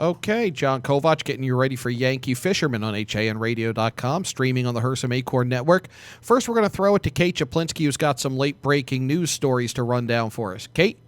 Okay, John Kovach getting you ready for Yankee Fisherman on HANradio.com, streaming on the Hersam Acorn Network. First, we're going to throw it to Kate Chaplinsky, who's got some late-breaking news stories to run down for us. Kate?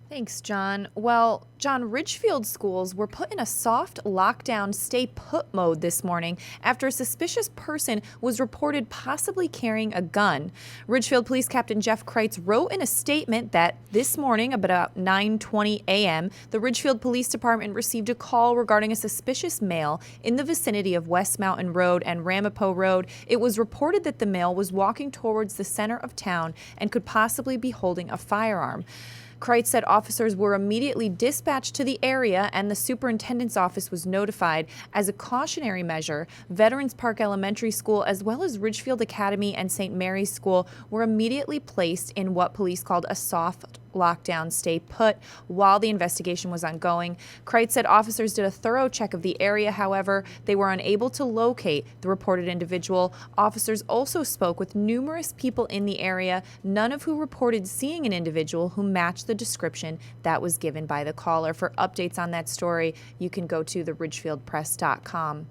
Thanks, John. Well, John, Ridgefield schools were put in a soft lockdown stay-put mode this morning after a suspicious person was reported possibly carrying a gun. Ridgefield Police Captain Jeff Kreitz wrote in a statement that this morning, about 9:20 a.m., the Ridgefield Police Department received a call regarding a suspicious male in the vicinity of West Mountain Road and Ramapo Road. It was reported that the male was walking towards the center of town and could possibly be holding a firearm. Kreitz said officers were immediately dispatched to the area and the superintendent's office was notified. As a cautionary measure, Veterans Park Elementary School as well as Ridgefield Academy and St. Mary's School were immediately placed in what police called a soft lockdown stay put while the investigation was ongoing. Kreitz said officers did a thorough check of the area. However, they were unable to locate the reported individual. Officers also spoke with numerous people in the area, none of who reported seeing an individual who matched the description that was given by the caller. For updates on that story, you can go to theridgefieldpress.com.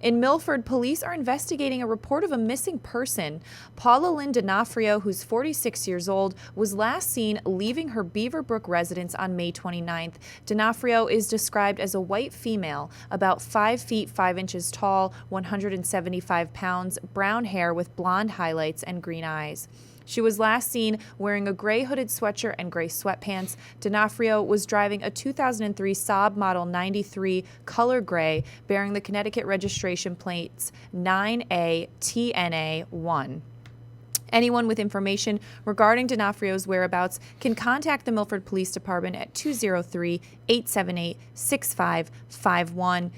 In Milford, police are investigating a report of a missing person. Paula Lynn D'Onofrio, who's 46 years old, was last seen leaving her Beaverbrook residence on May 29th. D'Onofrio is described as a white female, about 5 feet 5 inches tall, 175 pounds, brown hair with blonde highlights and green eyes. She was last seen wearing a gray hooded sweatshirt and gray sweatpants. D'Onofrio was driving a 2003 Saab Model 93 color gray bearing the Connecticut registration plates 9A-TNA-1. Anyone with information regarding D'Onofrio's whereabouts can contact the Milford Police Department at 203-878-6551.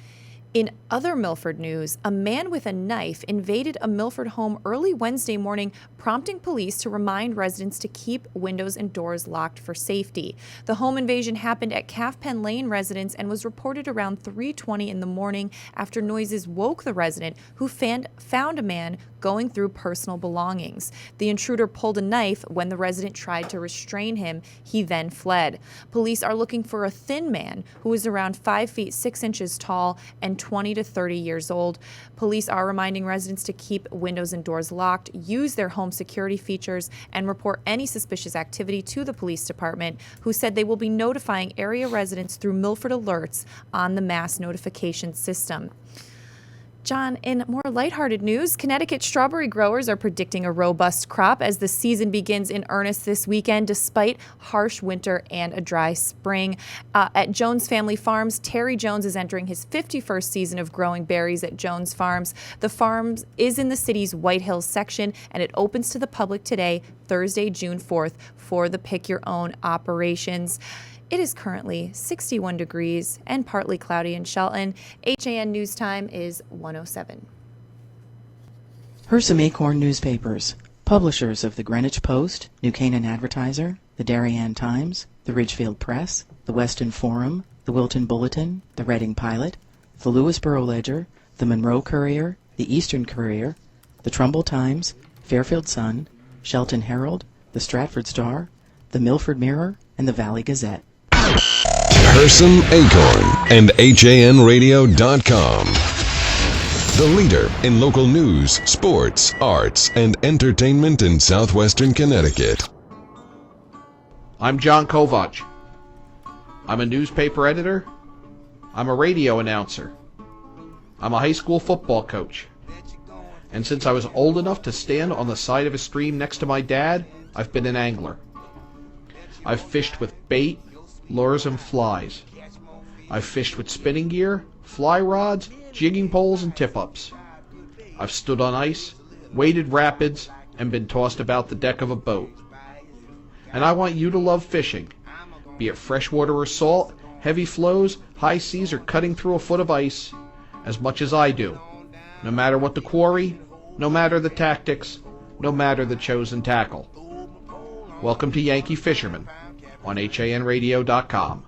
In other Milford news, a man with a knife invaded a Milford home early Wednesday morning, prompting police to remind residents to keep windows and doors locked for safety. The home invasion happened at Calf Pen Lane residence and was reported around 3:20 in the morning after noises woke the resident, who found a man going through personal belongings. The intruder pulled a knife when the resident tried to restrain him. He then fled. Police are looking for a thin man who is around 5 feet 6 inches tall and 20 to 30 years old. Police are reminding residents to keep windows and doors locked, use their home security features, and report any suspicious activity to the police department, who said they will be notifying area residents through Milford Alerts on the mass notification system. John, in more lighthearted news, Connecticut strawberry growers are predicting a robust crop as the season begins in earnest this weekend, despite harsh winter and a dry spring. At Jones Family Farms, Terry Jones is entering his 51st season of growing berries at Jones Farms. The farm is in the city's White Hills section, and it opens to the public today, Thursday, June 4th, for the Pick Your Own operations. It is currently 61 degrees and partly cloudy in Shelton. HAN News Time is 1:07. Hersam Acorn newspapers, publishers of the Greenwich Post, New Canaan Advertiser, the Darien Times, the Ridgefield Press, the Weston Forum, the Wilton Bulletin, the Reading Pilot, the Lewisboro Ledger, the Monroe Courier, the Eastern Courier, the Trumbull Times, Fairfield Sun, Shelton Herald, the Stratford Star, the Milford Mirror, and the Valley Gazette. Hersam, Acorn, and HANradio.com. The leader in local news, sports, arts, and entertainment in southwestern Connecticut. I'm John Kovach. I'm a newspaper editor. I'm a radio announcer. I'm a high school football coach. And since I was old enough to stand on the side of a stream next to my dad, I've been an angler. I've fished with bait, lures, and flies. I've fished with spinning gear, fly rods, jigging poles, and tip-ups. I've stood on ice, waded rapids, and been tossed about the deck of a boat. And I want you to love fishing, be it freshwater or salt, heavy flows, high seas, or cutting through a foot of ice, as much as I do, no matter what the quarry, no matter the tactics, no matter the chosen tackle. Welcome to Yankee Fisherman on HANradio.com.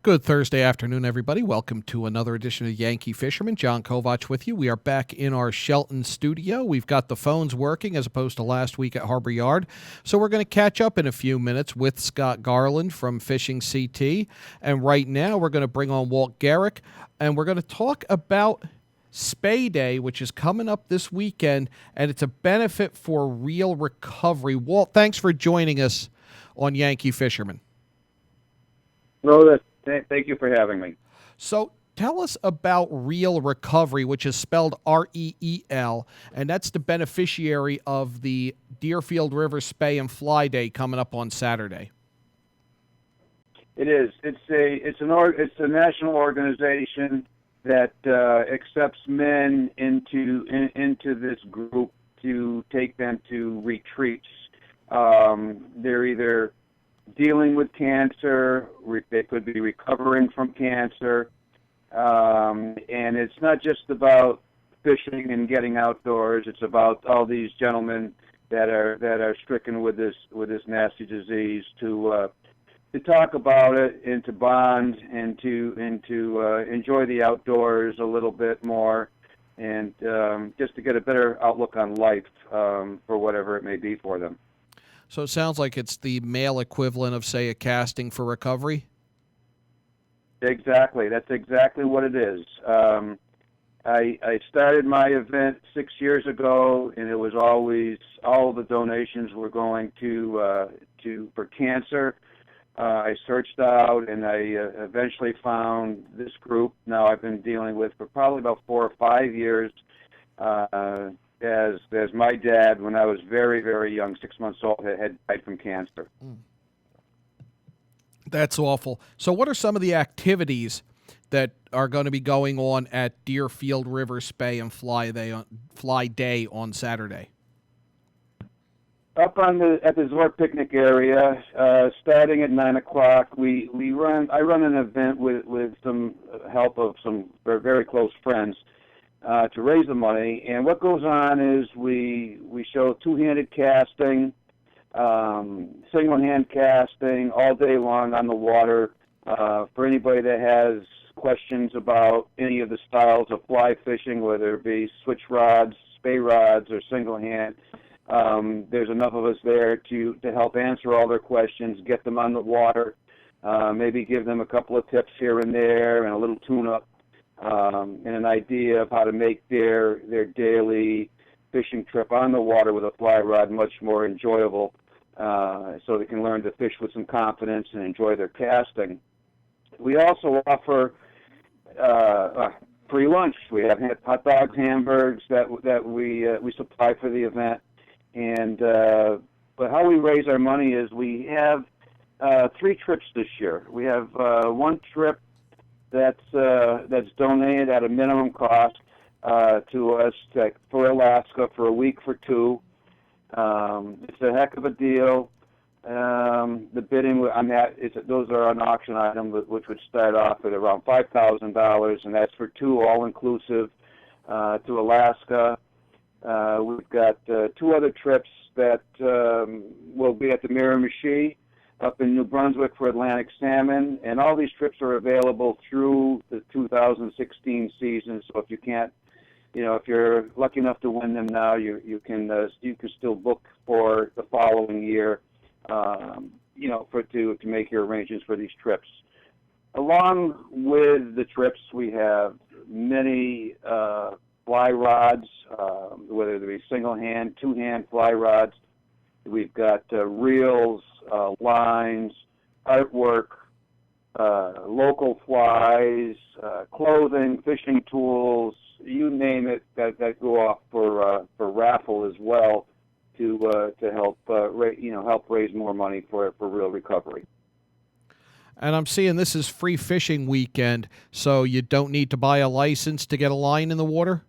Good Thursday afternoon, everybody. Welcome to another edition of Yankee Fisherman. John Kovach with you. We are back in our Shelton studio. We've got the phones working as opposed to last week at Harbor Yard. So we're going to catch up in a few minutes with Scott Garland from Fishing CT. And right now we're going to bring on Walt Garrick, and we're going to talk about Spay Day, which is coming up this weekend, and it's a benefit for Real Recovery. Walt, thanks for joining us on Yankee Fisherman. Well, thank you for having me. So tell us about Real Recovery, which is spelled R-E-E-L, and that's the beneficiary of the Deerfield River Spay and Fly Day coming up on Saturday. It is. It's a national organization that accepts men into this group to take them to retreats. They're either dealing with cancer, they could be recovering from cancer, and it's not just about fishing and getting outdoors. It's about all these gentlemen that are stricken with this nasty disease to talk about it and to bond and to enjoy the outdoors a little bit more, and just to get a better outlook on life for whatever it may be for them. So it sounds like it's the male equivalent of, say, a casting for recovery? Exactly. That's exactly what it is. I started my event 6 years ago, and it was always, all the donations were going for cancer. I searched out, and I eventually found this group. Now I've been dealing with for probably about 4 or 5 years. As my dad, when I was very, very young, 6 months old, had died from cancer. That's awful. So what are some of the activities that are going to be going on at Deerfield River Spay and Fly Day on Saturday? Up at the Zor picnic area, starting at 9 o'clock, I run an event with some help of some very, very close friends. To raise the money, and what goes on is we show two-handed casting, single-hand casting all day long on the water. For anybody that has questions about any of the styles of fly fishing, whether it be switch rods, spay rods, or single-hand, there's enough of us there to help answer all their questions, get them on the water, maybe give them a couple of tips here and there, and a little tune-up. And an idea of how to make their daily fishing trip on the water with a fly rod much more enjoyable, so they can learn to fish with some confidence and enjoy their casting. We also offer free lunch. We have hot dogs, hamburgers that we supply for the event. And but how we raise our money is we have 3 trips this year. We have one trip that's donated at a minimum cost to us for Alaska for a week for 2. It's a heck of a deal. The bidding those are an auction item, which would start off at around $5,000, and that's for 2 all-inclusive to Alaska. We've got 2 other trips that will be at the Miramichi up in New Brunswick for Atlantic salmon, and all these trips are available through the 2016 season. So if you can't, if you're lucky enough to win them now, you can still book for the following year, to make your arrangements for these trips. Along with the trips, we have many fly rods, whether they be single-hand, two-hand fly rods. We've got reels, lines, artwork, local flies, clothing, fishing tools, you name it, that go off for raffle as well to help help raise more money for Real Recovery. And I'm seeing this is free fishing weekend, so you don't need to buy a license to get a line in the water?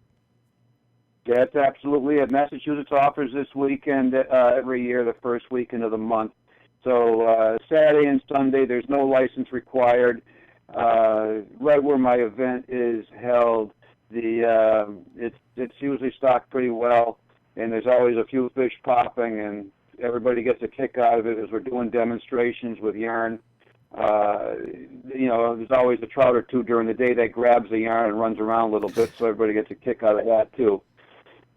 That's absolutely it. Massachusetts offers this weekend every year, the first weekend of the month. So Saturday and Sunday, there's no license required. Right where my event is held, it's usually stocked pretty well, and there's always a few fish popping, and everybody gets a kick out of it as we're doing demonstrations with yarn. There's always a trout or two during the day that grabs the yarn and runs around a little bit, so everybody gets a kick out of that too.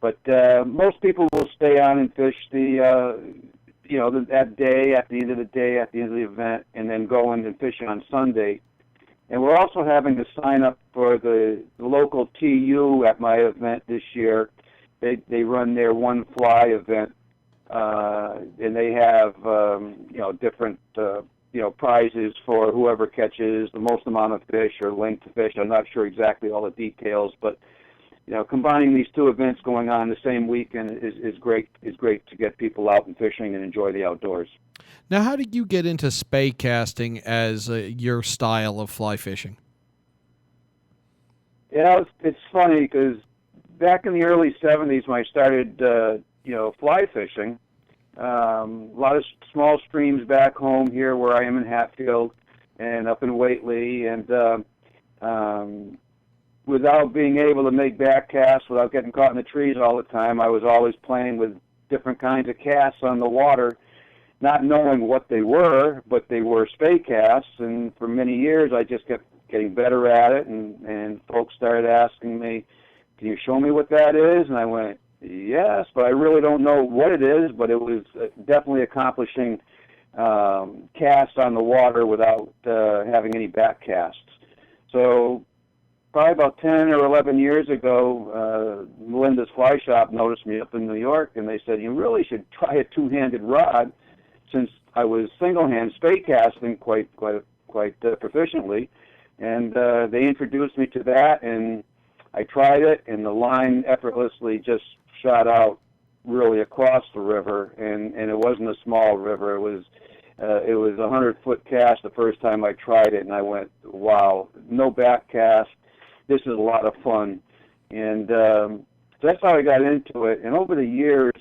But most people will stay on and fish that day, at the end of the day, at the end of the event, and then go in and fish on Sunday. And we're also having to sign up for the local TU at my event this year. They run their one fly event, and they have different prizes for whoever catches the most amount of fish or length of fish. I'm not sure exactly all the details, but combining these two events going on the same weekend is great. Is great to get people out and fishing and enjoy the outdoors. Now, how did you get into spey casting as your style of fly fishing? Yeah, it's funny because back in the early 70s when I started, fly fishing, a lot of small streams back home here where I am in Hatfield and up in Whately, and without being able to make back casts, without getting caught in the trees all the time, I was always playing with different kinds of casts on the water, not knowing what they were, but they were spey casts, and for many years I just kept getting better at it, and folks started asking me, can you show me what that is? And I went, yes, but I really don't know what it is, but it was definitely accomplishing casts on the water without having any back casts. So probably about 10 or 11 years ago, Melinda's Fly Shop noticed me up in New York, and they said, you really should try a two-handed rod, since I was single-hand spey casting quite proficiently. And they introduced me to that, and I tried it, and the line effortlessly just shot out really across the river, and it wasn't a small river. It was a 100-foot cast the first time I tried it, and I went, wow, no back cast. This is a lot of fun. And so that's how I got into it. And over the years,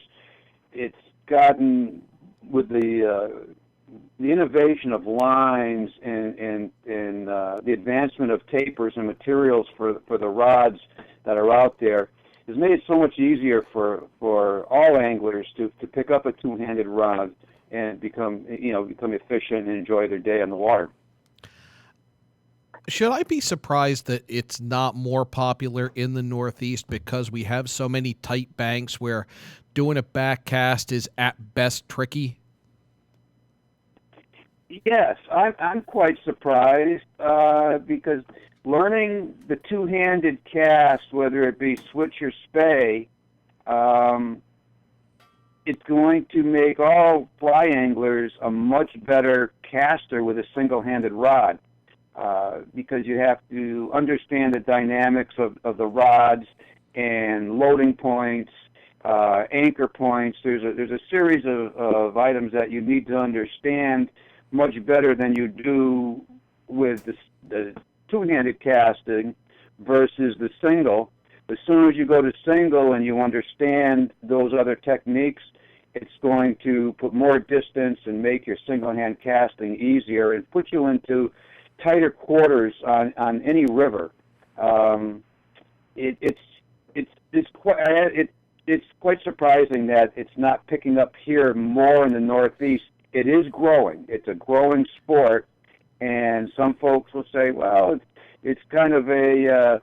it's gotten, with the innovation of lines and the advancement of tapers and materials for the rods that are out there, has made it so much easier for all anglers to pick up a two-handed rod and become efficient and enjoy their day on the water. Should I be surprised that it's not more popular in the Northeast because we have so many tight banks where doing a back cast is at best tricky? Yes, I'm quite surprised because learning the two-handed cast, whether it be switch or spey, it's going to make all fly anglers a much better caster with a single-handed rod. Because you have to understand the dynamics of the rods and loading points, anchor points. There's a series of items that you need to understand much better than you do with the two-handed casting versus the single. As soon as you go to single and you understand those other techniques, it's going to put more distance and make your single-hand casting easier and put you into tighter quarters on any river. It's quite surprising that it's not picking up here more in the Northeast. It is growing. It's a growing sport, and some folks will say, well, it's kind of a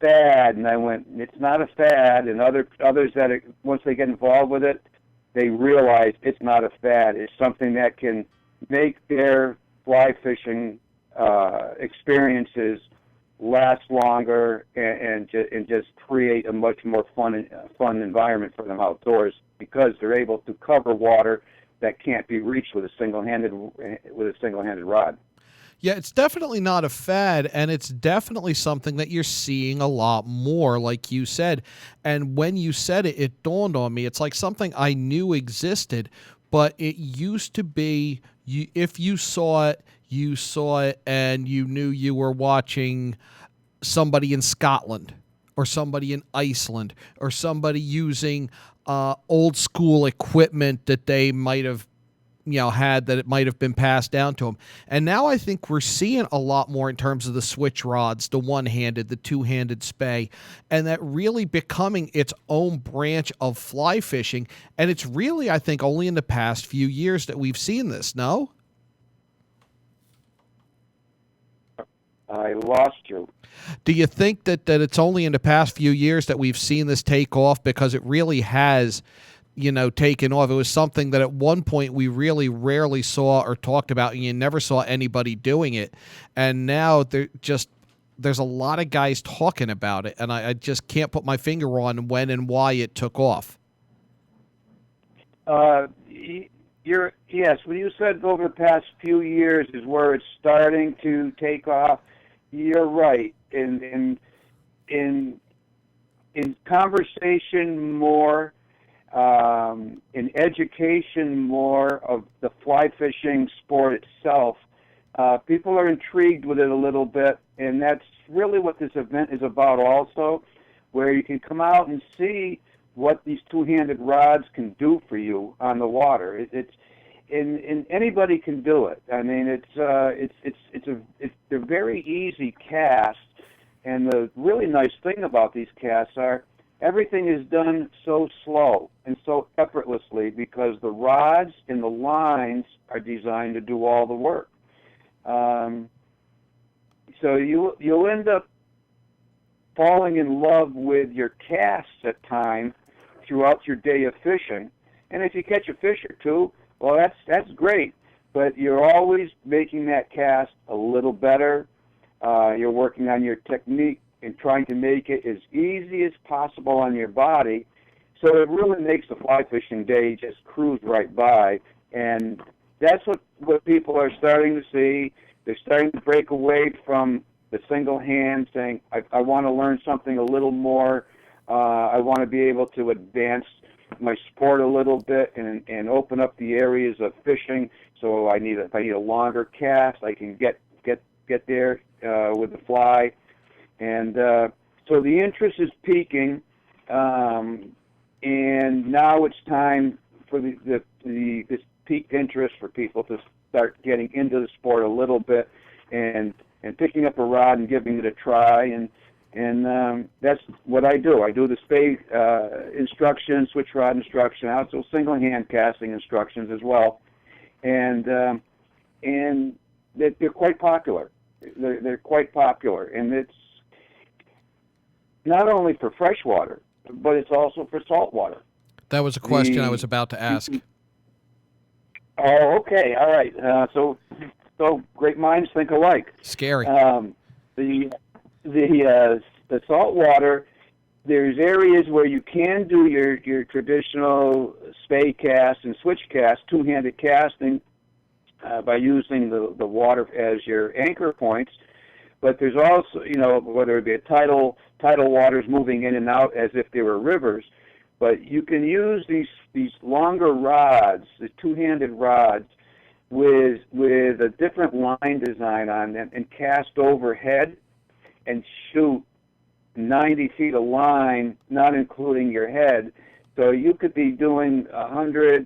fad, and I went, it's not a fad, and others that once they get involved with it, they realize it's not a fad. It's something that can make their fly fishing experiences last longer and just create a much more fun environment for them outdoors, because they're able to cover water that can't be reached with a single-handed rod. Yeah, it's definitely not a fad, and it's definitely something that you're seeing a lot more, like you said. And when you said it, it dawned on me. It's like something I knew existed, but it used to be, if you saw it, and you knew you were watching somebody in Scotland or somebody in Iceland or somebody using old school equipment that they might have had, that it might have been passed down to them. And now I think we're seeing a lot more in terms of the switch rods, the one-handed, the two-handed spey, and that really becoming its own branch of fly fishing. And it's really, I think, only in the past few years that we've seen this, no? I lost you. Do you think that it's only in the past few years that we've seen this take off? Because it really has, taken off. It was something that at one point we really rarely saw or talked about, and you never saw anybody doing it. And now there's a lot of guys talking about it, and I just can't put my finger on when and why it took off. Yes, when you said over the past few years is where it's starting to take off, you're right. In conversation more, in education more of the fly fishing sport itself, people are intrigued with it a little bit, and that's really what this event is about also, where you can come out and see what these two-handed rods can do for you on the water. And anybody can do it. I mean, they're very easy casts, and the really nice thing about these casts are everything is done so slow and so effortlessly because the rods and the lines are designed to do all the work. So you'll end up falling in love with your casts at times throughout your day of fishing. And if you catch a fish or two, well, that's great. But you're always making that cast a little better. You're working on your technique and trying to make it as easy as possible on your body. So it really makes the fly fishing day just cruise right by. And that's what people are starting to see. They're starting to break away from the single hand, saying, I want to learn something a little more. I want to be able to advance my sport a little bit and open up the areas of fishing. So if I need a longer cast, I can get there with the fly. And so the interest is peaking, and now it's time for this peaked interest for people to start getting into the sport a little bit and picking up a rod and giving it a try. And that's what I do. I do the spade instructions, switch rod instruction, also single hand casting instructions as well, and they're quite popular. They're quite popular, and it's not only for freshwater, but it's also for saltwater. That was a question I was about to ask. Oh, okay, all right. So great minds think alike. Scary. The saltwater, there's areas where you can do your traditional spade cast and switch cast, two-handed casting, by using the water as your anchor points. But there's also, whether it be tidal waters moving in and out as if they were rivers, but you can use these longer rods, the two-handed rods, with a different line design on them and cast overhead and shoot 90 feet of line, not including your head. So you could be doing 100,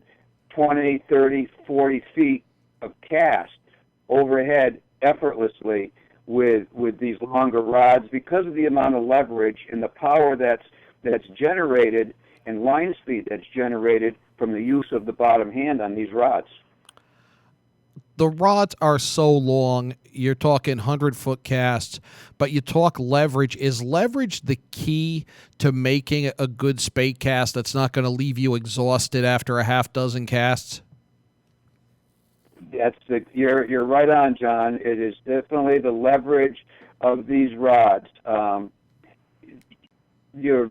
20, 30, 40 feet of cast overhead effortlessly with these longer rods because of the amount of leverage and the power that's generated and line speed that's generated from the use of the bottom hand on these rods. The rods are so long, you're talking 100-foot casts, but you talk leverage. Is leverage the key to making a good spade cast that's not going to leave you exhausted after a half dozen casts? You're right on, John. It is definitely the leverage of these rods. You're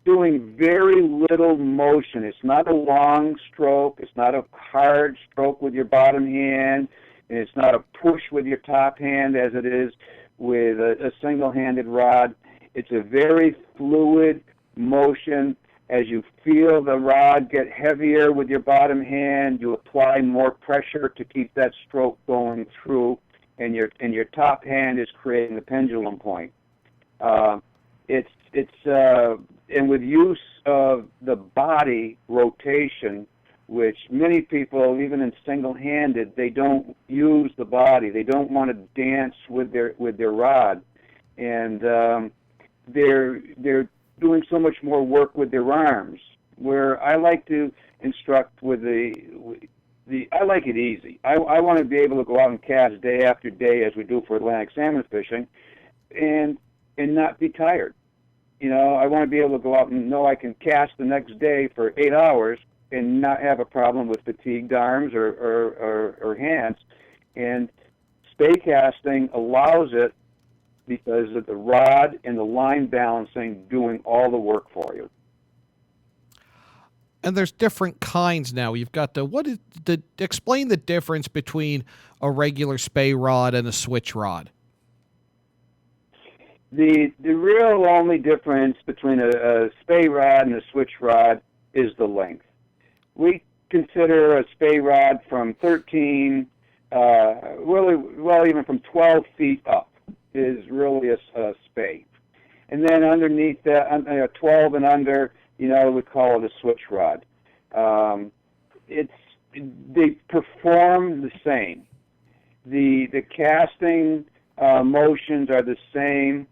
doing very little motion. It's not a long stroke. It's not a hard stroke with your bottom hand. And it's not a push with your top hand as it is with a single-handed rod. It's a very fluid motion. As you feel the rod get heavier with your bottom hand, you apply more pressure to keep that stroke going through, and your top hand is creating the pendulum point. And with use of the body rotation, which many people, even in single-handed, they don't use the body. They don't want to dance with their rod, and they're doing so much more work with their arms. Where I like to instruct with I like it easy. I want to be able to go out and cast day after day as we do for Atlantic salmon fishing, and not be tired. I want to be able to go out and know I can cast the next day for 8 hours and not have a problem with fatigued arms or hands. And spay casting allows it because of the rod and the line balancing doing all the work for you. And there's different kinds now. You've got explain the difference between a regular spay rod and a switch rod. The real only difference between a spay rod and a switch rod is the length. We consider a spay rod from 13, even from 12 feet up is really a spay. And then underneath that, 12 and under, we call it a switch rod. They perform the same. The casting motions are the same,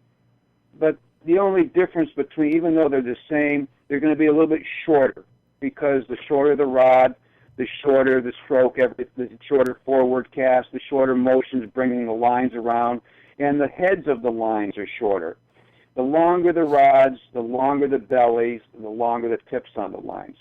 but the only difference between, even though they're the same, they're going to be a little bit shorter, because the shorter the rod, the shorter the stroke, the shorter forward cast, the shorter motions bringing the lines around, and the heads of the lines are shorter. The longer the rods, the longer the bellies, and the longer the tips on the lines.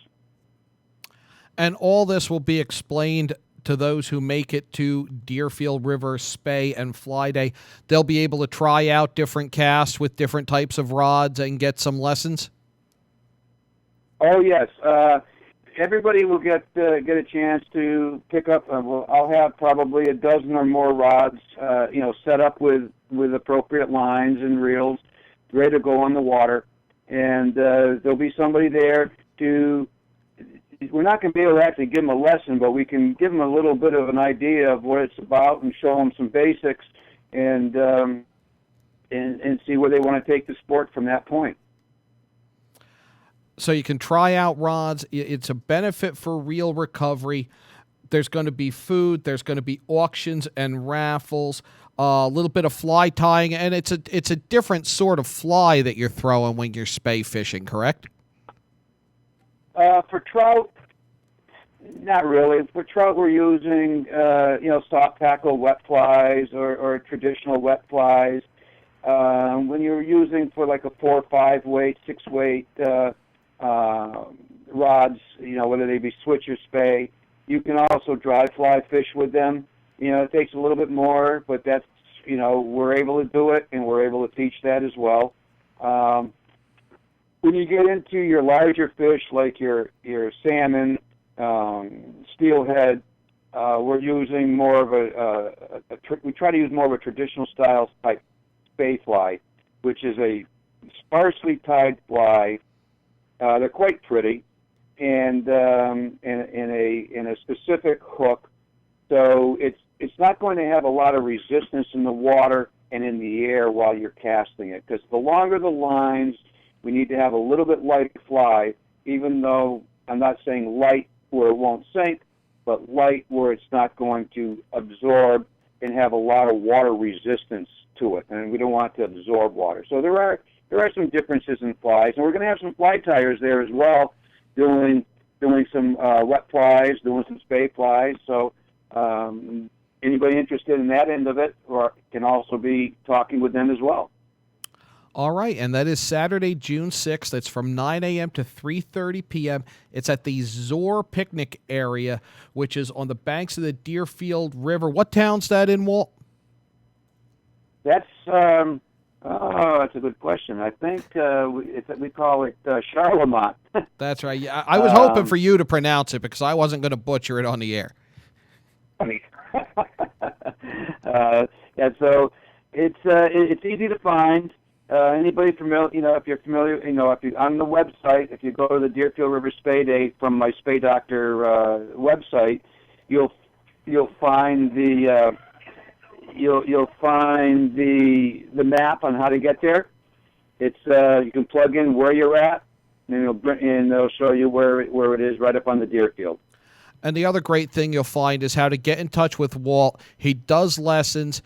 And all this will be explained to those who make it to Deerfield River Spay and Fly Day. They'll be able to try out different casts with different types of rods and get some lessons? Oh, yes. Everybody will get a chance to pick up. I'll have probably a dozen or more rods, set up with appropriate lines and reels, ready to go on the water. And there'll be somebody there we're not going to be able to actually give them a lesson, but we can give them a little bit of an idea of what it's about and show them some basics and see where they want to take the sport from that point. So you can try out rods. It's a benefit for reel recovery. There's going to be food. There's going to be auctions and raffles. A little bit of fly tying, and it's a different sort of fly that you're throwing when you're spay fishing, correct? For trout, not really. For trout, we're using soft tackle wet flies or traditional wet flies. When you're using for like a 4 or 5 weight, 6 weight rods, whether they be switch or spay, you can also dry fly fish with them. It takes a little bit more, but that's, we're able to do it, and we're able to teach that as well. When you get into your larger fish, like your salmon, steelhead, we're using more of we try to use more of a traditional style type spay fly, which is a sparsely tied fly. They're quite pretty, and in a specific hook, so it's not going to have a lot of resistance in the water and in the air while you're casting it, because the longer the lines, we need to have a little bit light fly, even though I'm not saying light where it won't sink, but light where it's not going to absorb and have a lot of water resistance to it, and we don't want it to absorb water. So there are some differences in flies, and we're going to have some fly tyers there as well, doing some wet flies, doing some spay flies. So anybody interested in that end of it can also be talking with them as well. All right, and that is Saturday, June 6th. It's from 9 a.m. to 3:30 p.m. It's at the Zor Picnic area, which is on the banks of the Deerfield River. What town's that in, Walt? That's that's a good question. I think we call it Charlemont. That's right. Yeah, I was hoping for you to pronounce it because I wasn't going to butcher it on the air. Funny. So it's easy to find. Anybody familiar, if you're familiar, if you on the website, if you go to the Deerfield River Spay Day from my Spay Doctor website, you'll find the map on how to get there. It's you can plug in where you're at, and it'll show you where it is right up on the Deerfield. And the other great thing you'll find is how to get in touch with Walt. He does lessons.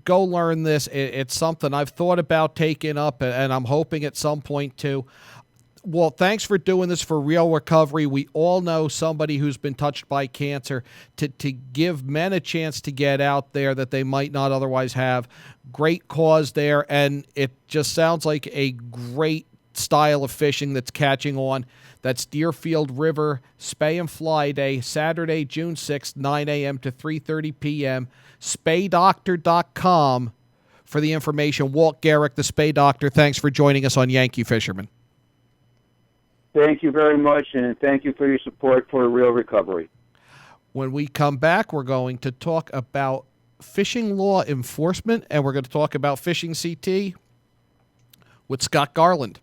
Go learn this. It's something I've thought about taking up, and I'm hoping at some point to. Well, thanks for doing this for Real Recovery. We all know somebody who's been touched by cancer. To give men a chance to get out there that they might not otherwise have. Great cause there, and it just sounds like a great style of fishing that's catching on. That's Deerfield River Spay and Fly Day, Saturday, June 6th, 9 a.m. to 3:30 p.m. SpayDoctor.com for the information. Walt Garrick, the Spay Doctor, thanks for joining us on Yankee Fisherman. Thank you very much, and thank you for your support for Real Recovery. When we come back, we're going to talk about fishing law enforcement, and we're going to talk about fishing CT with Scott Garland.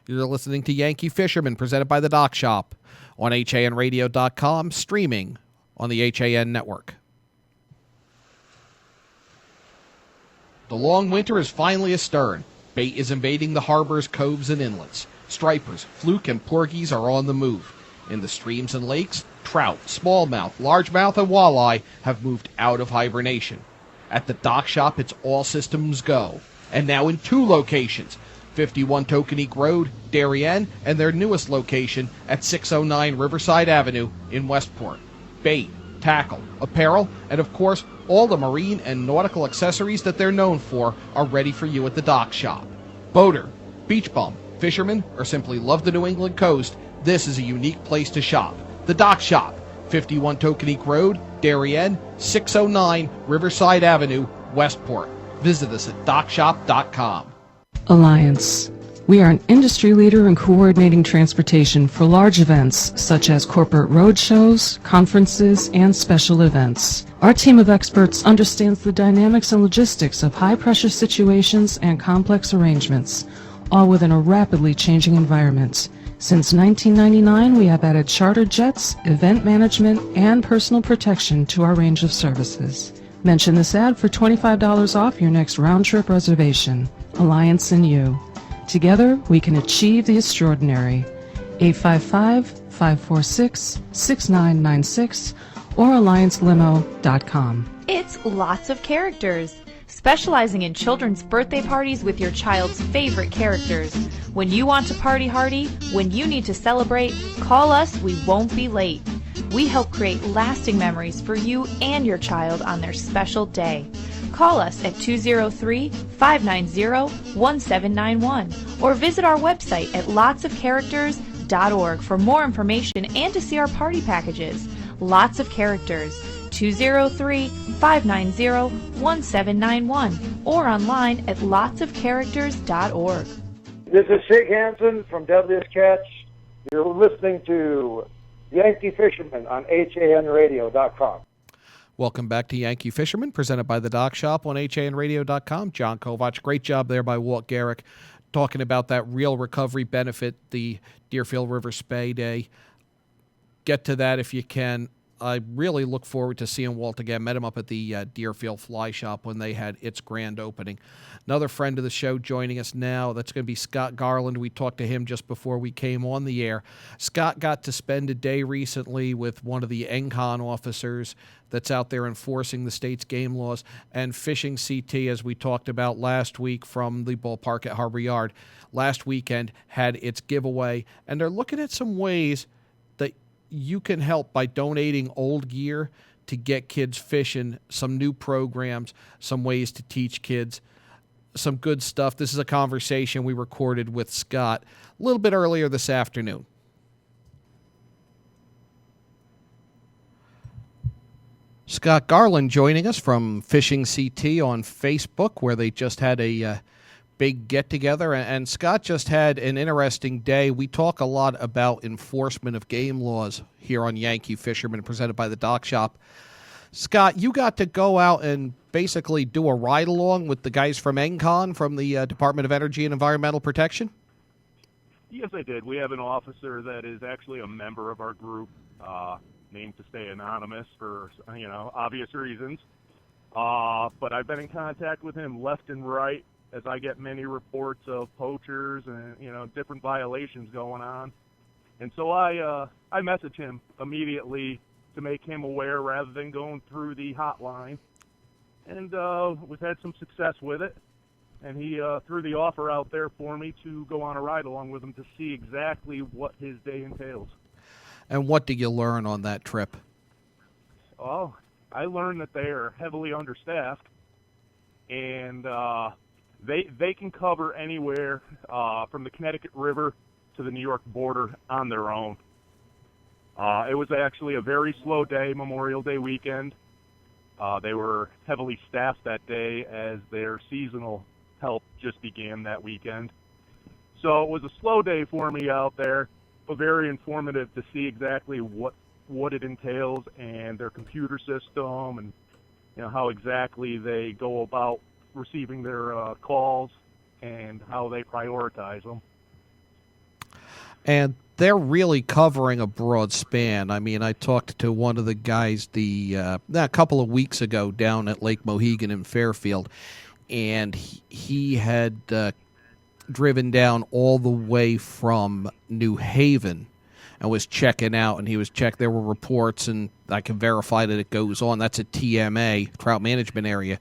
You're listening to Yankee Fisherman, presented by the Dock Shop on HANradio.com, streaming on the HAN network. The long winter is finally astern. Bait is invading the harbors, coves, and inlets. Stripers, fluke, and porgies are on the move. In the streams and lakes, trout, smallmouth, largemouth, and walleye have moved out of hibernation. At the Dock Shop, it's all systems go. And now in 2 locations, 51 Tokenique Road, Darien, and their newest location at 609 Riverside Avenue in Westport. Bait, tackle, apparel, and of course, all the marine and nautical accessories that they're known for are ready for you at the Dock Shop. Boater, beach bum, fisherman, or simply love the New England coast, this is a unique place to shop. The Dock Shop, 51 Tokenique Road, Darien, 609 Riverside Avenue, Westport. Visit us at dockshop.com. Alliance. We are an industry leader in coordinating transportation for large events such as corporate road shows, conferences, and special events. Our team of experts understands the dynamics and logistics of high-pressure situations and complex arrangements, all within a rapidly changing environment. Since 1999, we have added charter jets, event management, and personal protection to our range of services. Mention this ad for $25 off your next round-trip reservation. Alliance and you. Together, we can achieve the extraordinary. 855-546-6996 or alliancelimo.com. It's Lots of Characters, specializing in children's birthday parties with your child's favorite characters. When you want to party hardy, when you need to celebrate, call us, we won't be late. We help create lasting memories for you and your child on their special day. Call us at 203-590-1791 or visit our website at lotsofcharacters.org for more information and to see our party packages. Lots of Characters, 203-590-1791 or online at lotsofcharacters.org. This is Sig Hansen from Deadliest Catch. You're listening to Yankee Fisherman on HANradio.com. Welcome back to Yankee Fisherman, presented by the Dock Shop on HANradio.com. John Kovach, great job there by Walt Garrick, talking about that real recovery benefit, the Deerfield River Spay Day. Get to that if you can. I really look forward to seeing Walt again. Met him up at the Deerfield Fly Shop when they had its grand opening. Another friend of the show joining us now, that's going to be Scott Garland. We talked to him just before we came on the air. Scott got to spend a day recently with one of the NCON officers that's out there enforcing the state's game laws, and fishing CT, as we talked about last week from the ballpark at Harbor Yard. Last weekend had its giveaway, and they're looking at some ways that you can help by donating old gear to get kids fishing, some new programs, some ways to teach kids, some good stuff. This is a conversation we recorded with Scott a little bit earlier this afternoon. Scott Garland joining us from Fishing CT on Facebook, where they just had a big get-together. And Scott just had an interesting day. We talk a lot about enforcement of game laws here on Yankee Fisherman, presented by the Dock Shop. Scott, you got to go out and basically do a ride-along with the guys from NCON, from the Department of Energy and Environmental Protection? Yes, I did. We have an officer that is actually a member of our group, named to stay anonymous for, obvious reasons. But I've been in contact with him left and right as I get many reports of poachers and, different violations going on. And so I message him immediately to make him aware rather than going through the hotline. And we've had some success with it. and he threw the offer out there for me to go on a ride along with him to see exactly what his day entails. And what did you learn on that trip? Oh, I learned that they are heavily understaffed, and they can cover anywhere from the Connecticut River to the New York border on their own. It was actually a very slow day, Memorial Day weekend. They were heavily staffed that day as their seasonal help just began that weekend. So it was a slow day for me out there, but very informative to see exactly what it entails and their computer system, and how exactly they go about receiving their calls and how they prioritize them. And they're really covering a broad span. I mean, I talked to one of the guys a couple of weeks ago down at Lake Mohegan in Fairfield, and he had driven down all the way from New Haven and was checking out, and there were reports, and I can verify that it goes on. That's a TMA, Trout Management Area,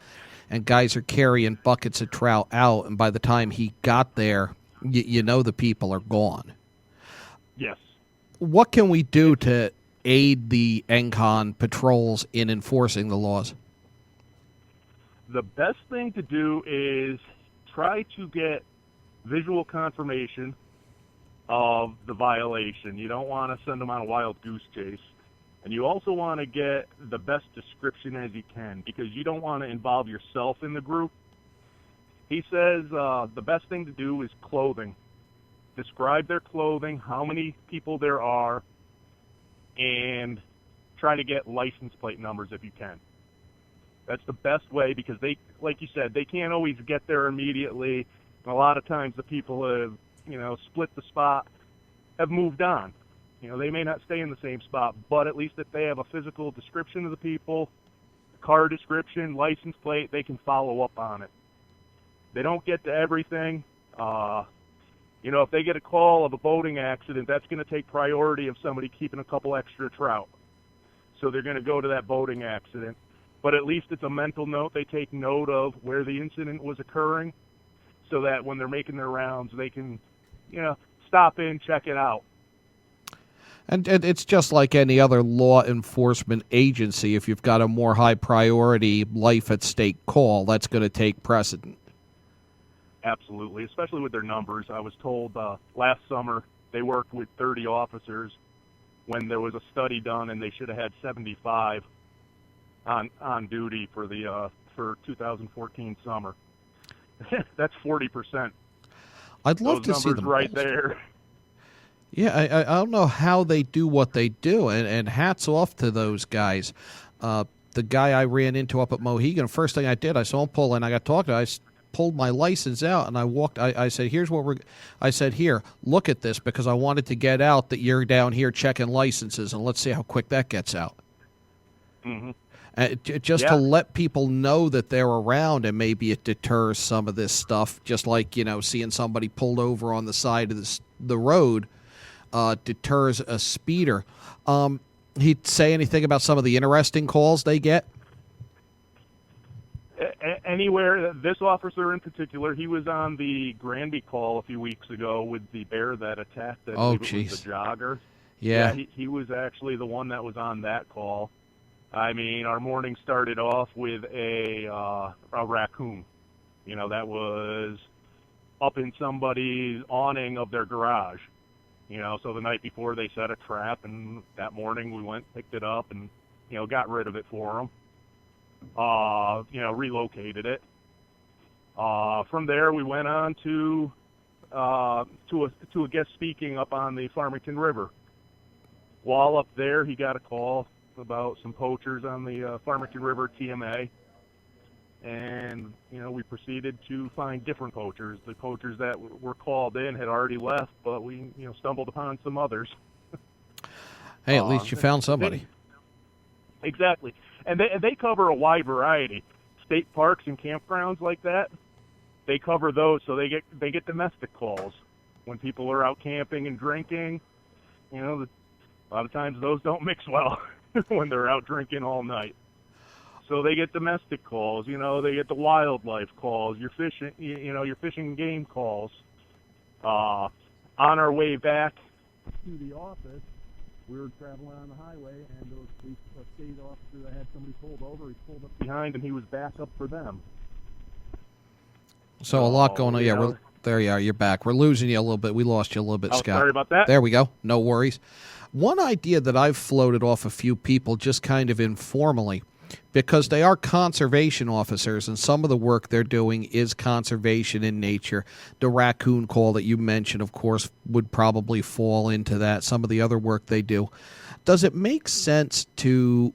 and guys are carrying buckets of trout out, and by the time he got there, the people are gone. Yes. What can we do to aid the ENCON patrols in enforcing the laws? The best thing to do is try to get visual confirmation of the violation. You don't want to send them on a wild goose chase. And you also want to get the best description as you can, because you don't want to involve yourself in the group. He says the best thing to do is clothing. Describe their clothing, how many people there are, and try to get license plate numbers if you can. That's the best way, because they, like you said, they can't always get there immediately. And a lot of times the people have, split the spot, have moved on. They may not stay in the same spot, but at least if they have a physical description of the people, car description, license plate, they can follow up on it. They don't get to everything. If they get a call of a boating accident, that's going to take priority of somebody keeping a couple extra trout. So they're going to go to that boating accident. But at least it's a mental note. They take note of where the incident was occurring, so that when they're making their rounds, they can, stop in, check it out. And it's just like any other law enforcement agency. If you've got a more high priority life at stake call, that's going to take precedent. Absolutely, especially with their numbers. I was told last summer they worked with 30 officers when there was a study done, and they should have had 75 on duty for 2014 summer. That's 40%. I'd love to see them right there. Yeah, I don't know how they do what they do, and hats off to those guys. The guy I ran into up at Mohegan, first thing I did, I saw him pull in. I got talked to. I pulled my license out, and I walked. I said, here, look at this, because I wanted to get out that you're down here checking licenses, and let's see how quick that gets out. Mm-hmm. To let people know that they're around, and maybe it deters some of this stuff, just like, seeing somebody pulled over on the side of the road deters a speeder. He'd say anything about some of the interesting calls they get? Anywhere. This officer in particular, he was on the Granby call a few weeks ago with the bear that attacked the jogger. Yeah, he was actually the one that was on that call. I mean, our morning started off with a raccoon, that was up in somebody's awning of their garage. So the night before they set a trap, and that morning we went, picked it up, and, got rid of it for them. Relocated it. From there, we went on to a guest speaking up on the Farmington River. While up there, he got a call about some poachers on the Farmington River TMA, and we proceeded to find different poachers. The poachers that were called in had already left, but we stumbled upon some others. Hey, at least you found somebody. Exactly, and they cover a wide variety. State parks and campgrounds like that, they cover those, so they get domestic calls when people are out camping and drinking. A lot of times those don't mix well when they're out drinking all night. So they get domestic calls, they get the wildlife calls, your fishing, your fishing and game calls. On our way back to the office, we were traveling on the highway, and there was a state officer that had somebody pulled over. He pulled up behind, and he was back up for them. So a lot going on. Yeah, there you are. You're back. We're losing you a little bit. We lost you a little bit, Scott. Sorry about that. There we go. No worries. One idea that I've floated off a few people just kind of informally, because they are conservation officers, and some of the work they're doing is conservation in nature. The raccoon call that you mentioned, of course, would probably fall into that. Some of the other work they do. Does it make sense to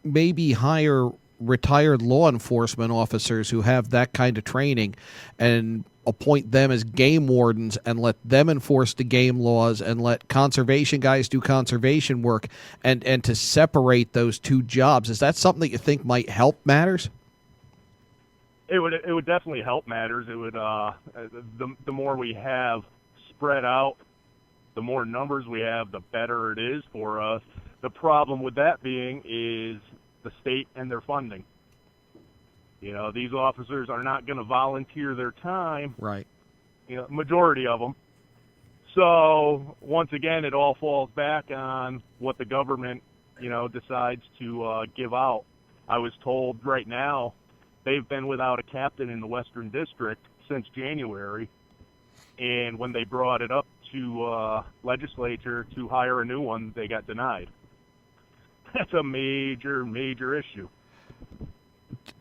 maybe hire retired law enforcement officers who have that kind of training and appoint them as game wardens and let them enforce the game laws and let conservation guys do conservation work, and to separate those two jobs? Is that something that you think might help matters? It would definitely help matters. It would the more we have spread out, the more numbers we have, the better it is for us. The problem with that being is the state and their funding. These officers are not going to volunteer their time. Right. Majority of them. So once again, it all falls back on what the government, decides to give out. I was told right now they've been without a captain in the Western District since January, and when they brought it up to legislature to hire a new one, they got denied. That's a major, major issue.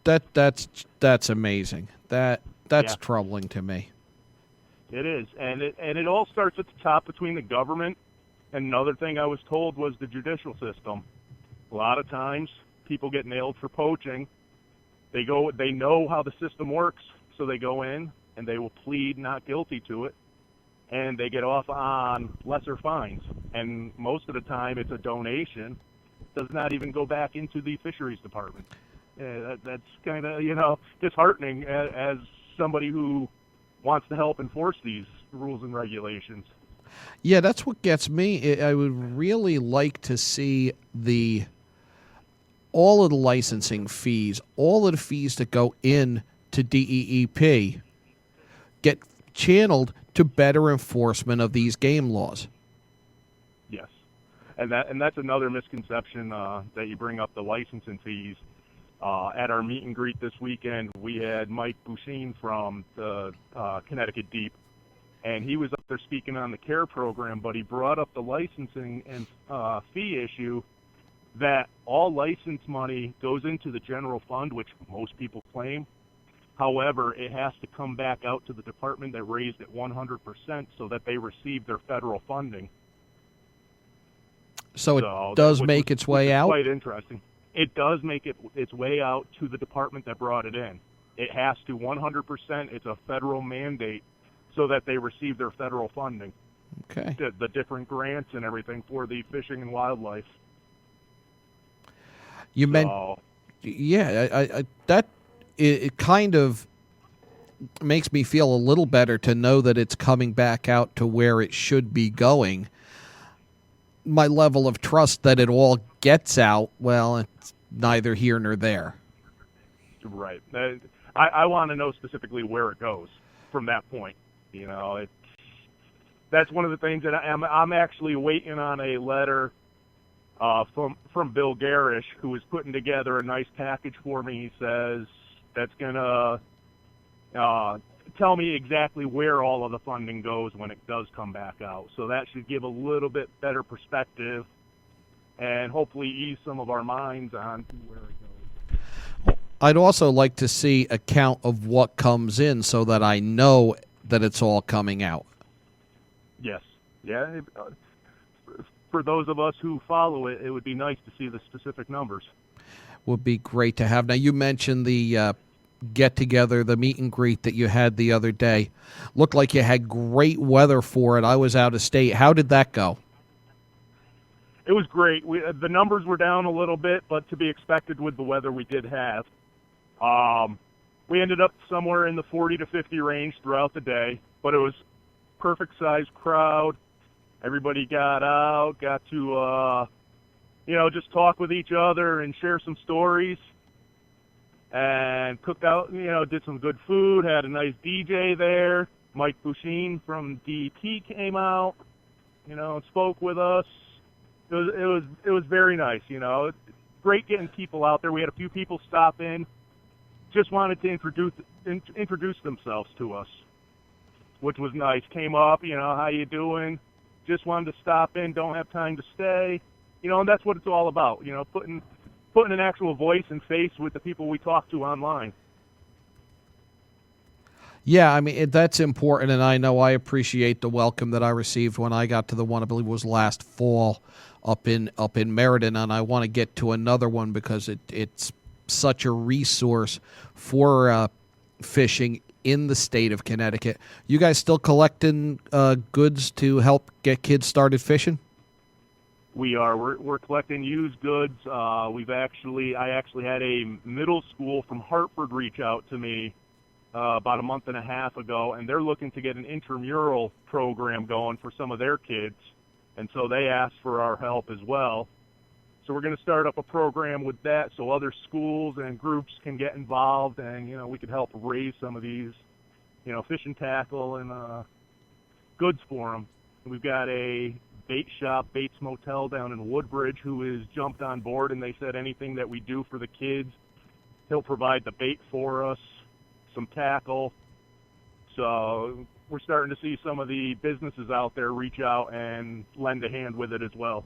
That's amazing. That's troubling to me. It is, and it all starts at the top between the government. And another thing I was told was the judicial system. A lot of times, people get nailed for poaching. They know how the system works, so they go in and they will plead not guilty to it, and they get off on lesser fines. And most of the time, it's a donation. Does not even go back into the fisheries department. That's kind of, disheartening as somebody who wants to help enforce these rules and regulations. Yeah, that's what gets me. I would really like to see all of the licensing fees, all of the fees that go in to DEEP get channeled to better enforcement of these game laws. Yes. And that's another misconception that you bring up, the licensing fees. At our meet and greet this weekend, we had Mike Bouchine from the Connecticut Deep, and he was up there speaking on the CARE program, but he brought up the licensing and fee issue, that all license money goes into the general fund, which most people claim. However, it has to come back out to the department that raised it 100% so that they receive their federal funding. So it does make its way out? Quite interesting. It does make its way out to the department that brought it in. It has to 100%. It's a federal mandate so that they receive their federal funding. Okay. The different grants and everything for the fishing and wildlife. You meant, yeah, it kind of makes me feel a little better to know that it's coming back out to where it should be going. My level of trust that it all gets out, well, it's neither here nor there. Right. I want to know specifically where it goes from that point. That's one of the things that I'm actually waiting on a letter from Bill Garish, who is putting together a nice package for me. He says that's going to tell me exactly where all of the funding goes when it does come back out. So that should give a little bit better perspective and hopefully ease some of our minds on where it goes. I'd also like to see a count of what comes in so that I know that it's all coming out. Yes. Yeah. For those of us who follow it, it would be nice to see the specific numbers. Would be great to have. Now, you mentioned the get-together, the meet and greet that you had the other day. Looked like you had great weather for it. I was out of state. How did that go? It was great. The numbers were down a little bit, but to be expected with the weather we did have. We ended up somewhere in the 40 to 50 range throughout the day, but it was perfect-sized crowd. Everybody got out, got to, just talk with each other and share some stories. and cooked out, did some good food, had a nice DJ there. Mike Bouchine from DP came out, and spoke with us. It was very nice, Great getting people out there. We had a few people stop in, just wanted to introduce themselves to us, which was nice. Came up, how you doing? Just wanted to stop in, don't have time to stay, and that's what it's all about, putting an actual voice and face with the people we talk to online. Yeah, I mean, that's important, and I know I appreciate the welcome that I received when I got to the one I believe was last fall up in Meriden, and I want to get to another one because it's such a resource for fishing in the state of Connecticut. You guys still collecting goods to help get kids started fishing? We are. We're collecting used goods. I actually had a middle school from Hartford reach out to me about a month and a half ago, and they're looking to get an intramural program going for some of their kids, and so they asked for our help as well. So we're going to start up a program with that so other schools and groups can get involved, and we could help raise some of these, fishing tackle and goods for them. We've got a bait shop, Bates Motel down in Woodbridge, who has jumped on board, and they said anything that we do for the kids, he'll provide the bait for us, some tackle. So we're starting to see some of the businesses out there reach out and lend a hand with it as well.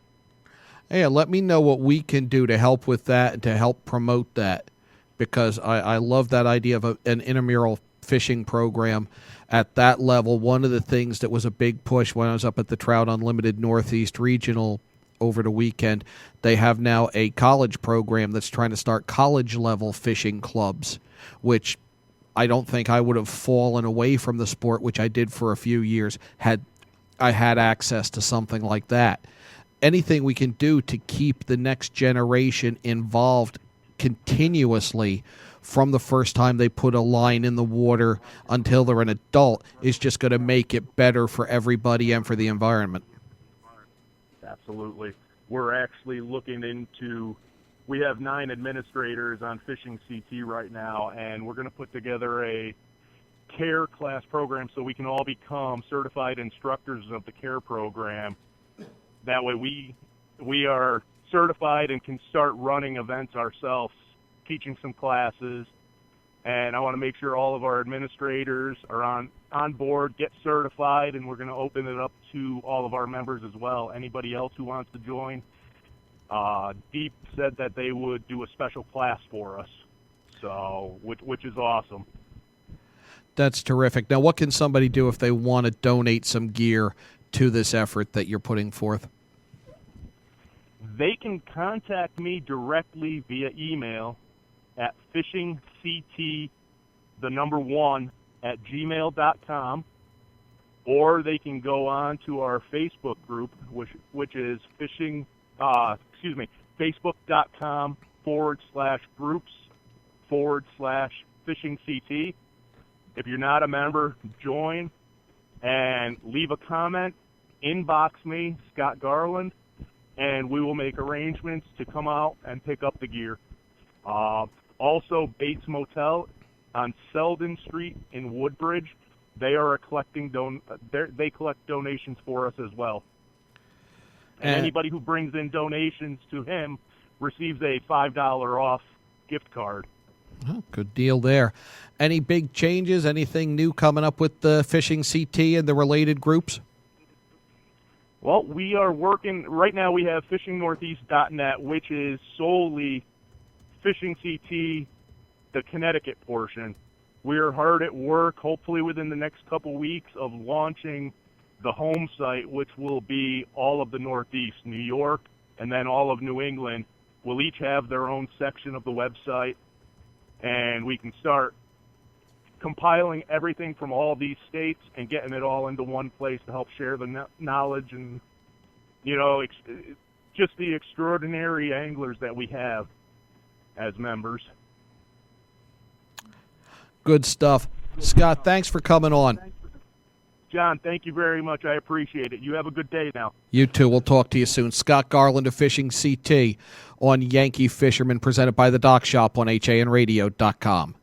Hey, let me know what we can do to help with that and to help promote that, because I love that idea of an intramural fishing program at that level. One of the things that was a big push when I was up at the Trout Unlimited Northeast Regional over the weekend, they have now a college program that's trying to start college-level fishing clubs, which I don't think I would have fallen away from the sport, which I did for a few years, had I had access to something like that. Anything we can do to keep the next generation involved continuously from the first time they put a line in the water until they're an adult is just going to make it better for everybody and for the environment. Absolutely. We're actually looking into, we have 9 administrators on Fishing CT right now, and we're going to put together a CARE class program so we can all become certified instructors of the CARE program. That way we are certified and can start running events ourselves, teaching some classes, and I want to make sure all of our administrators are on board, get certified, and we're going to open it up to all of our members as well. Anybody else who wants to join, Deep said that they would do a special class for us, so which is awesome. That's terrific. Now, what can somebody do if they want to donate some gear to this effort that you're putting forth? They can contact me directly via email at fishingct1@gmail.com, or they can go on to our Facebook group, which is facebook.com/groups/fishingct. If you're not a member, join and leave a comment, inbox me, Scott Garland, and we will make arrangements to come out and pick up the gear. Also, Bates Motel on Selden Street in Woodbridge, they are they collect donations for us as well. And anybody who brings in donations to him receives a $5 off gift card. Oh, good deal there. Any big changes, anything new coming up with the Fishing CT and the related groups? Well, we are working, right now we have fishingnortheast.net, which is solely Fishing CT, the Connecticut portion. We are hard at work, hopefully within the next couple weeks, of launching the home site, which will be all of the Northeast. New York and then all of New England will each have their own section of the website, and we can start compiling everything from all these states and getting it all into one place to help share the knowledge and, just the extraordinary anglers that we have as members. Good stuff. Scott, thanks for coming on. John, thank you very much. I appreciate it. You have a good day now. You too. We'll talk to you soon. Scott Garland of Fishing CT on Yankee Fisherman, presented by the Dock Shop on HANradio.com.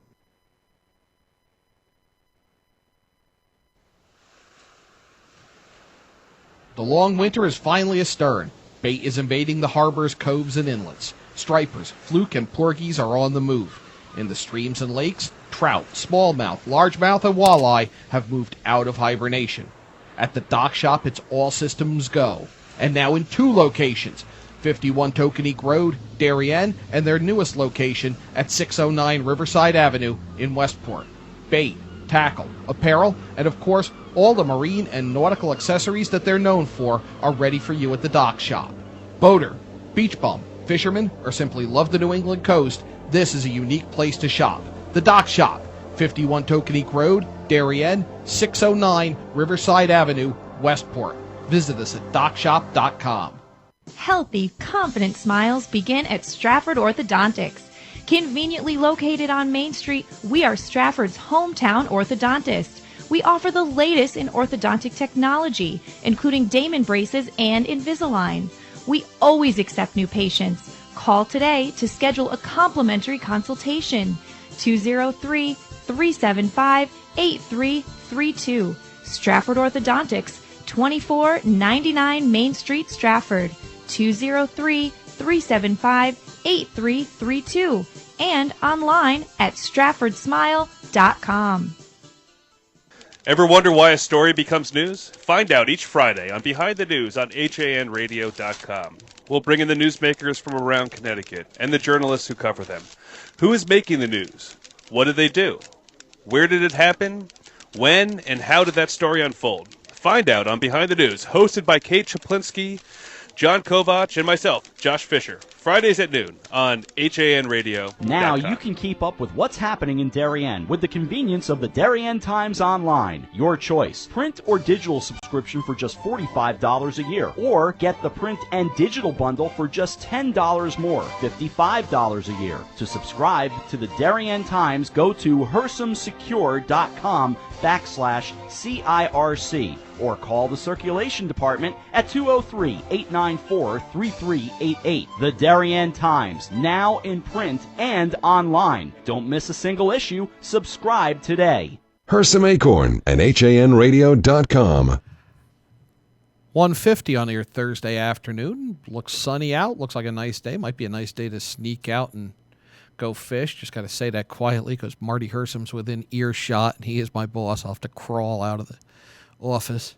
The long winter is finally astern. Bait is invading the harbors, coves, and inlets. Stripers, fluke, and porgies are on the move. In the streams and lakes, trout, smallmouth, largemouth, and walleye have moved out of hibernation. At the Dock Shop, it's all systems go. And now in 2 locations, 51 Tokenique Road, Darien, and their newest location at 609 Riverside Avenue in Westport. Bait, tackle, apparel, and of course, all the marine and nautical accessories that they're known for are ready for you at the Dock Shop. Boater, beach bum, fisherman, or simply love the New England coast, this is a unique place to shop. The Dock Shop, 51 Tokenique Road, Darien, 609 Riverside Avenue, Westport. Visit us at dockshop.com. Healthy, confident smiles begin at Stratford Orthodontics. Conveniently located on Main Street, we are Stratford's hometown orthodontist. We offer the latest in orthodontic technology, including Damon braces and Invisalign. We always accept new patients. Call today to schedule a complimentary consultation. 203-375-8332. Stratford Orthodontics, 2499 Main Street, Stratford. 203-375-8332. And online at stratfordsmile.com. Ever wonder why a story becomes news? Find out each Friday on Behind the News on HANradio.com. We'll bring in the newsmakers from around Connecticut and the journalists who cover them. Who is making the news? What did they do? Where did it happen? When and how did that story unfold? Find out on Behind the News, hosted by Kate Chaplinsky, John Kovach, and myself, Josh Fisher. Fridays at noon on HANradio.com. Now you can keep up with what's happening in Darien with the convenience of the Darien Times Online. Your choice. Print or digital subscription for just $45 a year. Or get the print and digital bundle for just $10 more, $55 a year. To subscribe to the Darien Times, go to hersamsecure.com/CIRC or call the circulation department at 203-894-3388. The Darien Times, now in print and online. Don't miss a single issue. Subscribe today. Hersam Acorn and HANradio.com. 1:50 on your Thursday afternoon. Looks sunny out. Looks like a nice day. Might be a nice day to sneak out and go fish. Just got to say that quietly because Marty Hersam's within earshot, and he is my boss. I'll have to crawl out of the office.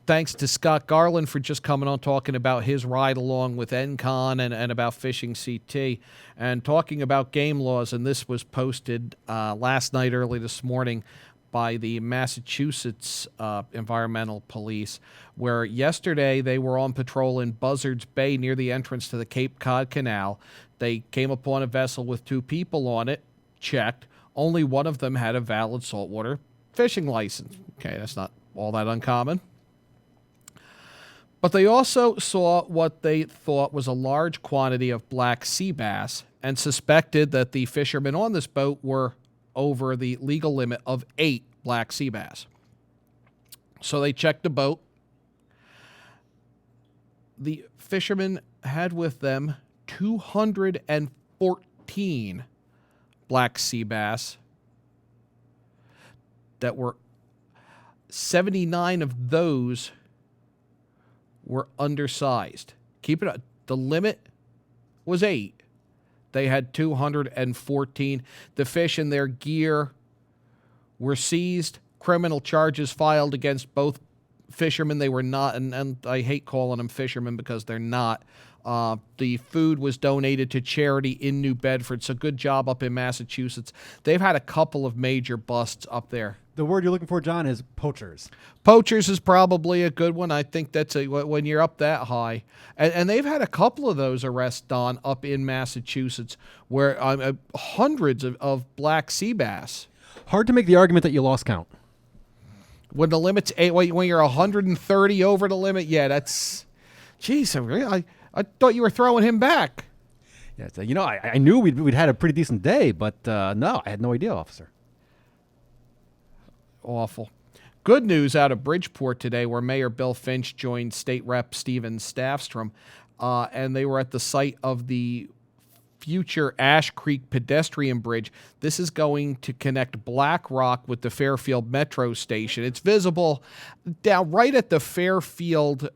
Thanks to Scott Garland for just coming on, talking about his ride along with NCON and about Fishing CT and talking about game laws. And this was posted last night, early this morning, by the Massachusetts Environmental Police, where yesterday they were on patrol in Buzzards Bay near the entrance to the Cape Cod Canal. They came upon a vessel with 2 people on it, checked. Only one of them had a valid saltwater fishing license. Okay, that's not all that uncommon. But they also saw what they thought was a large quantity of black sea bass and suspected that the fishermen on this boat were over the legal limit of 8 black sea bass. So they checked the boat. The fishermen had with them 214 black sea bass that were 79 of those were undersized. Keep it up. The limit was 8. They had 214. The fish and their gear were seized. Criminal charges filed against both fishermen. They were not, and I hate calling them fishermen because they're not. The food was donated to charity in New Bedford, so good job up in Massachusetts. They've had a couple of major busts up there. The word you're looking for, John, is poachers. Poachers is probably a good one. I think that's when you're up that high. And they've had a couple of those arrests, Don, up in Massachusetts, where hundreds of black sea bass. Hard to make the argument that you lost count. When the limit's 8, when you're 130 over the limit, yeah, that's... Geez, I thought you were throwing him back. Yeah, I knew we'd had a pretty decent day, but no, I had no idea, officer. Awful. Good news out of Bridgeport today, where Mayor Bill Finch joined State Rep Steven Staffstrom, and they were at the site of the future Ash Creek pedestrian bridge. This is going to connect Black Rock with the Fairfield Metro Station. It's visible down right at the Fairfield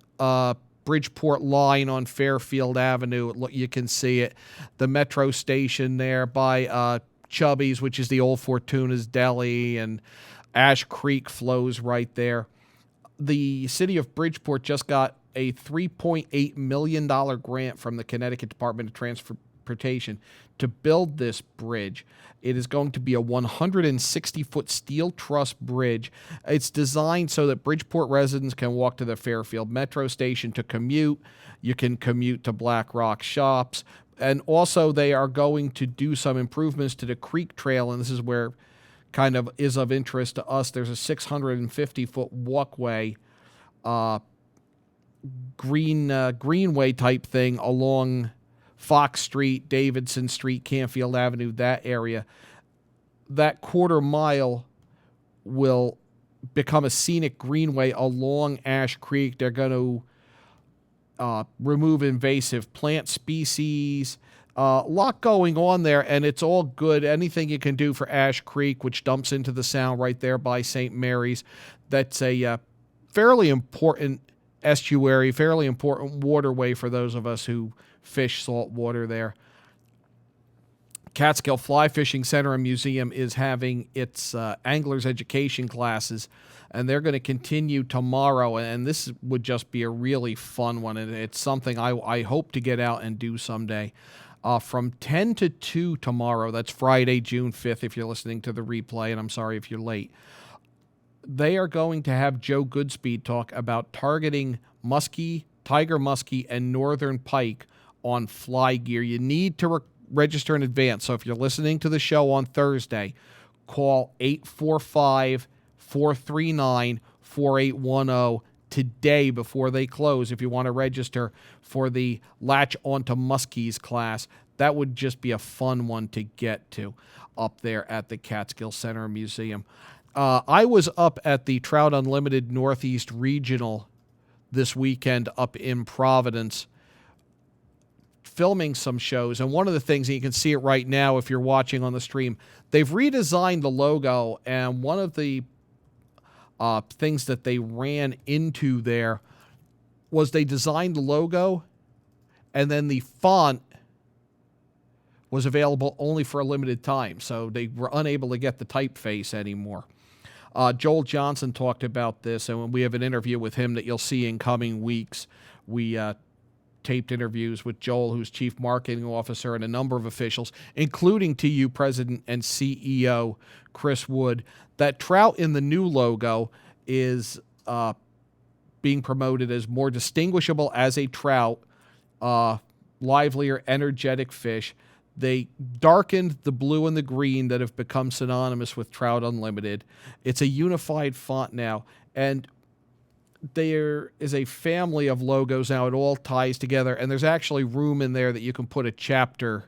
Bridgeport line on Fairfield Avenue. You can see it. The Metro Station there by Chubby's, which is the old Fortuna's Deli, and Ash Creek flows right there. The city of Bridgeport just got a $3.8 million grant from the Connecticut Department of Transportation to build this bridge. It is going to be a 160-foot steel truss bridge. It's designed so that Bridgeport residents can walk to the Fairfield Metro Station to commute. You can commute to Black Rock shops. And also they are going to do some improvements to the Creek Trail, and this is where kind of is of interest to us. There's a 650-foot walkway, greenway type thing along Fox Street, Davidson Street, Canfield Avenue, that area. That quarter mile will become a scenic greenway along Ash Creek. They're going to remove invasive plant species. A lot going on there, and it's all good. Anything you can do for Ash Creek, which dumps into the Sound right there by St. Mary's. That's a fairly important estuary, fairly important waterway for those of us who fish salt water there. Catskill Fly Fishing Center and Museum is having its anglers education classes, and they're going to continue tomorrow, and this would just be a really fun one, and it's something I hope to get out and do someday. From 10 to 2 tomorrow, that's Friday, June 5th, if you're listening to the replay, and I'm sorry if you're late. They are going to have Joe Goodspeed talk about targeting muskie, tiger muskie, and northern pike on fly gear. You need to register in advance, so if you're listening to the show on Thursday, call 845-439-4810 today before they close if you want to register for the Latch Onto Muskies class. That would just be a fun one to get to up there at the Catskill Center Museum. I was up at the Trout Unlimited Northeast Regional this weekend up in Providence filming some shows, and one of the things, and you can see it right now if you're watching on the stream, they've redesigned the logo, and one of the things that they ran into there was they designed the logo, and then the font was available only for a limited time, so they were unable to get the typeface anymore. Joel Johnson talked about this, and we have an interview with him that you'll see in coming weeks. We taped interviews with Joel, who's Chief Marketing Officer, and a number of officials, including TU President and CEO Chris Wood. That trout in the new logo is being promoted as more distinguishable as a trout, livelier, energetic fish. They darkened the blue and the green that have become synonymous with Trout Unlimited. It's a unified font now, and there is a family of logos now. It all ties together, and there's actually room in there that you can put a chapter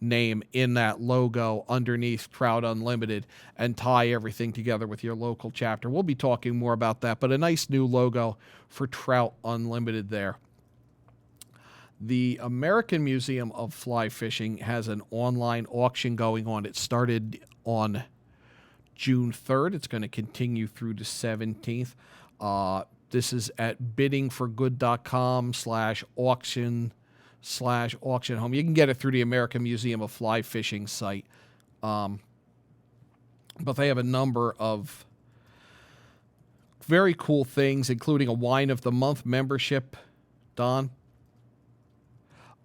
name in that logo underneath Trout Unlimited and tie everything together with your local chapter. We'll be talking more about that, but a nice new logo for Trout Unlimited there. The American Museum of Fly Fishing has an online auction going on. It started on June 3rd. It's going to continue through the 17th. This is at biddingforgood.com/auction/auction home. You can get it through the American Museum of Fly Fishing site. But they have a number of very cool things, including a Wine of the Month membership, Don.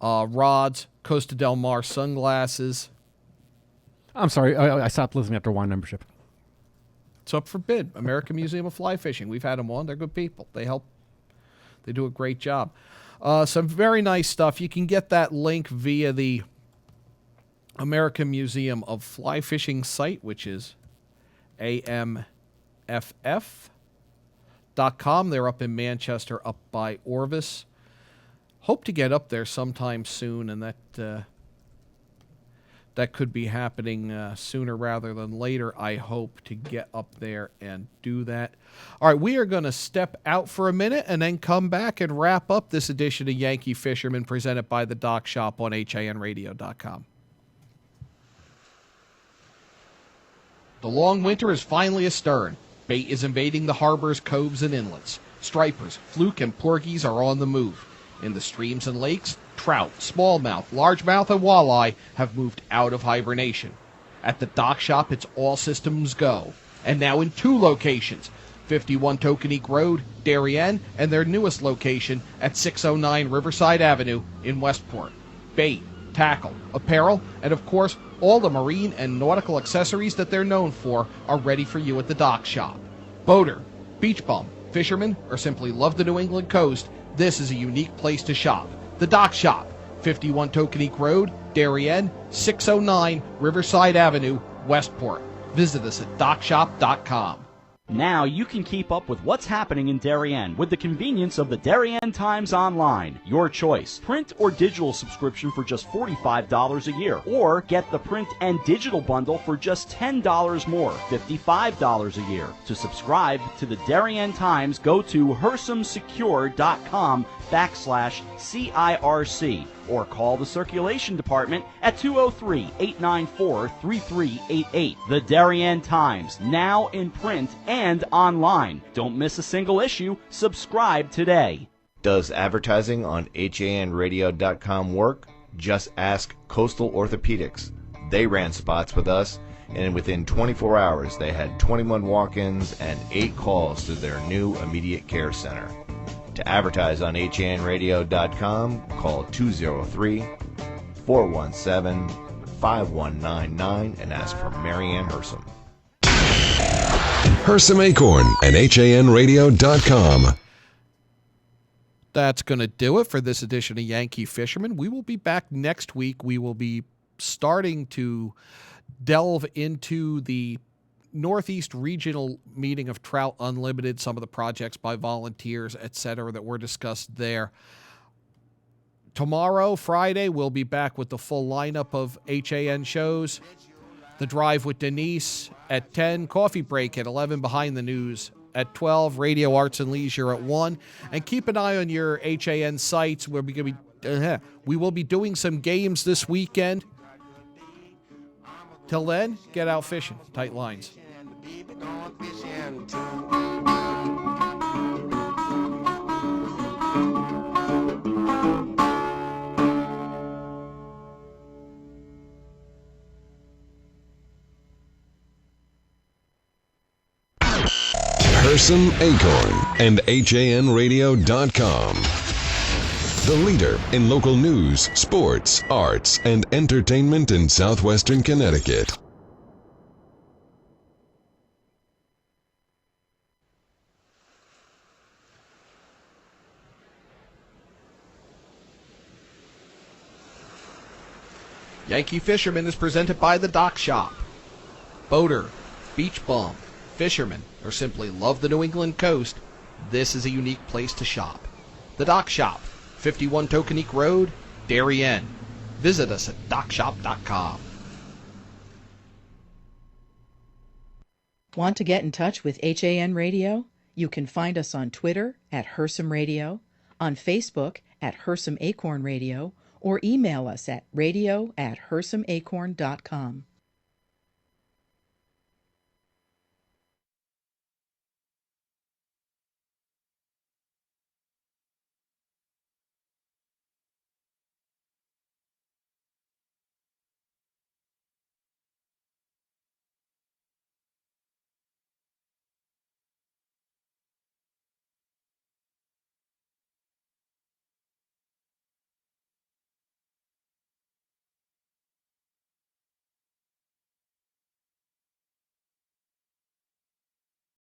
Rods, Costa Del Mar sunglasses. I'm sorry, I stopped listening after wine membership. It's up for bid. American Museum of Fly Fishing. We've had them on. They're good people. They help. They do a great job. Some very nice stuff. You can get that link via the American Museum of Fly Fishing site, which is amff.com. They're up in Manchester, up by Orvis. Hope to get up there sometime soon, and that that could be happening sooner rather than later, I hope, to get up there and do that. All right, we are going to step out for a minute and then come back and wrap up this edition of Yankee Fisherman presented by the Dock Shop on HANradio.com. The long winter is finally astern. Bait is invading the harbors, coves, and inlets. Stripers, fluke, and porgies are on the move. In the streams and lakes, trout, smallmouth, largemouth, and walleye have moved out of hibernation. At the Dock Shop, it's all systems go. And now in 2 locations, 51 Tokenique Road, Darien, and their newest location at 609 Riverside Avenue in Westport. Bait, tackle, apparel, and of course, all the marine and nautical accessories that they're known for are ready for you at the Dock Shop. Boater, beach bum, fisherman, or simply love the New England coast, this is a unique place to shop. The Dock Shop, 51 Tokenique Road, Darien, 609 Riverside Avenue, Westport. Visit us at dockshop.com. Now you can keep up with what's happening in Darien with the convenience of the Darien Times Online. Your choice. Print or digital subscription for just $45 a year. Or get the print and digital bundle for just $10 more, $55 a year. To subscribe to the Darien Times, go to hersamsecure.com/CIRC or call the circulation department at 203-894-3388. The Darien Times, now in print and online. Don't miss a single issue. Subscribe today. Does advertising on HANradio.com work? Just ask Coastal Orthopedics. They ran spots with us, and within 24 hours they had 21 walk-ins and 8 calls to their new immediate care center. To advertise on HANradio.com, call 203-417-5199 and ask for Marianne Hersam. Hersam Acorn and HANradio.com. That's going to do it for this edition of Yankee Fisherman. We will be back next week. We will be starting to delve into the Northeast Regional Meeting of Trout Unlimited, some of the projects by volunteers, etc., that were discussed there. Tomorrow, Friday, we'll be back with the full lineup of HAN shows. The Drive with Denise at 10, Coffee Break at 11, Behind the News at 12, Radio Arts and Leisure at 1. And keep an eye on your HAN sites. We will be doing some games this weekend. Till then, get out fishing. Tight lines. Hersam Acorn and HANradio.com. The leader in local news, sports, arts, and entertainment in southwestern Connecticut. Yankee Fisherman is presented by the Dock Shop. Boater, beach bum, fisherman, or simply love the New England coast, this is a unique place to shop. The Dock Shop, 51 Tokenique Road, Darien. Visit us at dockshop.com. Want to get in touch with HAN Radio? You can find us on Twitter at Hersam Radio, on Facebook at Hersam Acorn Radio, or email us at radio@hersamacorn.com.